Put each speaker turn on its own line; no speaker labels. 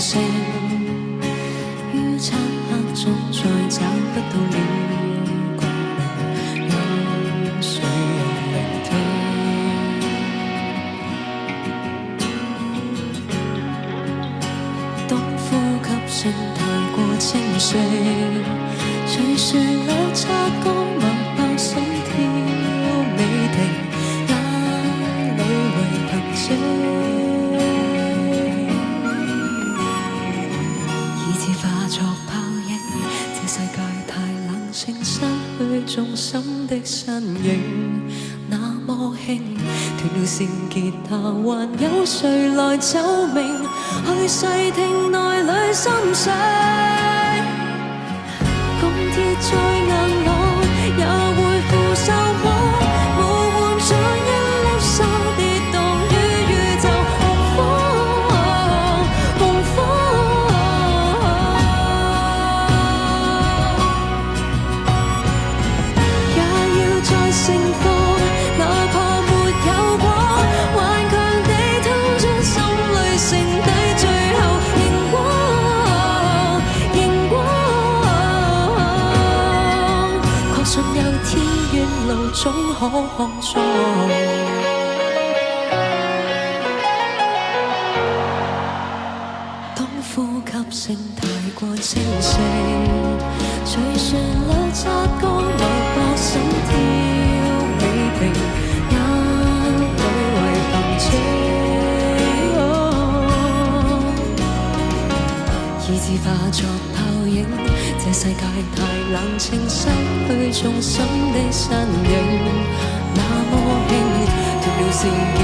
聲，於漆黑中再找不到了光明，有誰人聆聽？當呼吸聲太過清晰，隨旋律擦乾脈搏心跳未停，眼裏為憑藉，以致化作泡影。這世界太冷清，失去重心的身影，那麼輕，斷了線結他，還有誰來奏鳴？去細聽內裏心聲。鋼鐵再硬朗，也會腐受破，無援在一粒沙跌宕於宇宙洪荒，洪荒。也要再盛放，哪怕沒有果，頑強地偷出心裏剩低最後熒光，熒光。確信有天遠路總可看錯。當呼吸聲太過清晰，隨旋律擦乾脈搏心跳未停，眼裏為憑藉，以致化作泡影。這世界太冷清，失去重心的身影，那麼輕，斷了線結